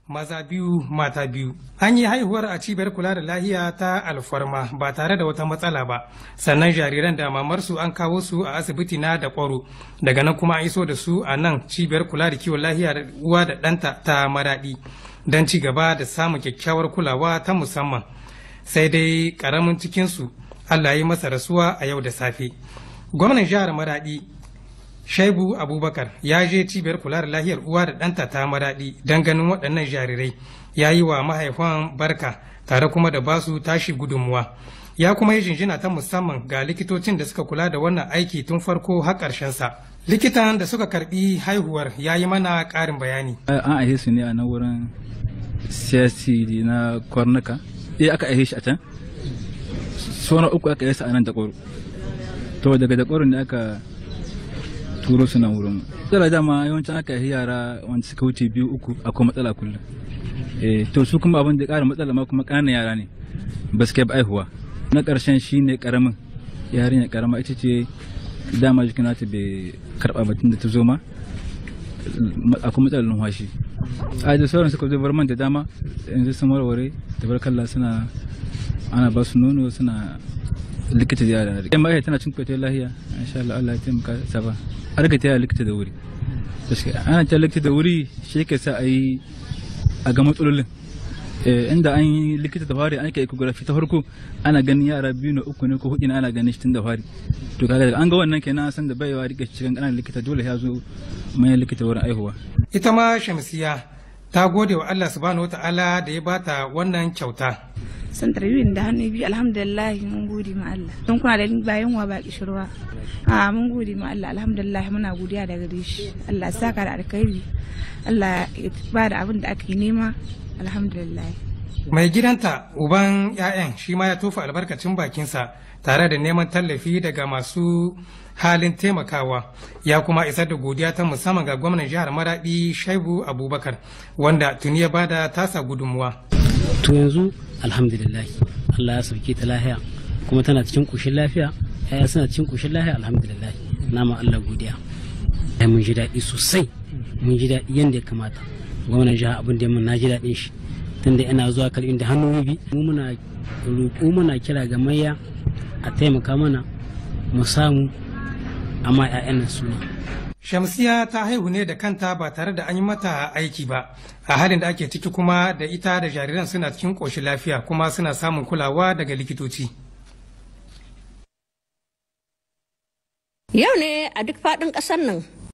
maza biyu mata biyu. An yi haihuwar a cibiyar kula da lahiya ta Alfarma ba tare da wata matsala ba, sannan jariran da mamarsu an kawo su a asibiti na da kwaro, daga nan kuma an iso da su a nan cibiyar kula da kiwon lahiya da uwa da ɗanta ta Maraɗi don ci gaba da samun kyakkyawar kulawa ta musamman. Sai dai ƙaramin cikinsu Allah ya yi masa rasuwa a yau da safe. Gwamnan jihar Maraɗi Shaibu Abubakar ya je cibiyar kula da lahiyar uwa da ɗanta ta Maraɗi don ganin waɗannan jarirai, ya yi wa mahaifan barka tare kuma da basu tashi gudunmuwa. Ya kuma yi jinjina ta musamman ga likitocin da suka kula da wannan aiki tun farko har sa. Likitan da suka karbi haihuwar ya yi mana ƙarin bayani. An aihe su ne a nan wurin siyasi na Kwarnaka. Aka aihe shi a can. Sona uku aka yi su a nan da ƙwaro. To daga da ƙwaro ne aka turo su nan wurin. Matsala dama yawancin aka yi yara wanda suka wuce 2-3 akwai matsala kullum. To su kuma abin da ƙara matsala ma kuma ƙananan yara ne ba su kai ba aihuwa. Na ƙarshen shi ne ƙaramin yarinya ƙarama ita ce dama jikin nata bai karɓa batun da ta zo ma akwai matsalar numfashi. A da sauran suka zo bar man da dama yanzu sun warware tabarkalla suna ana ba su nono suna likita da yara. Yan ma'aikata tana cin kwatar lahiya insha Allah Allah ya taimaka ta ba. A riga ta likita da wuri. Ana ta likita da wuri shi ke sa a ga matsalolin. Inda an yi likita da fari an kai ecography ta farko ana ganin yara 2 ne 3 ne ko 4 ne ana ganin shi tun da fari. To kaga an ga wannan kenan san da baiwa rike cikin ƙananan likita dole ya zo mai likita wurin aihuwa. Ita ma Shamsiya ta gode wa Allah subhanahu wataala da ya bata wannan kyauta. Santarwin da hannu biyu alhamdulillah mun gode ma Allah. Don kuna da bayan wa baki shirwa. Mun gode ma Allah alhamdulillah muna godiya da gare shi. Allah saka da alkhairi. Allah ya ba da abin da ake nema. Alhamdulillah. Mai gidanta uban 'ya'yan shi ma ya tofa albarkacin bakinsa tare da neman tallafi daga masu halin taimakawa, ya kuma isar da godiya ta musamman ga gwamnan jihar Maraɗi Shaibu Abubakar wanda tuni ya bada tasa gudunmuwa. To yanzu alhamdulillah Allah ya sauke ta lafiya kuma tana cikin kushin lafiya, 'ya'ya suna cikin kushin lafiya alhamdulillah. Na ma Allah godiya. Mun ji daɗi sosai, mun ji daɗi yadda ya kamata. Gwamnan jiha abin da na ji daɗin shi tunda ina zuwa karɓin da hannu bi mu muna roƙo muna kira ga mayya a taimaka mana mu samu amma 'ya'yan nan suna. Shamsiya ta haihu ne da kanta ba tare da an yi mata aiki ba, a halin da ake ciki kuma da ita da jariran suna cikin ƙoshin lafiya kuma suna samun kulawa daga likitoci. Yau ne a duk faɗin ƙasar nan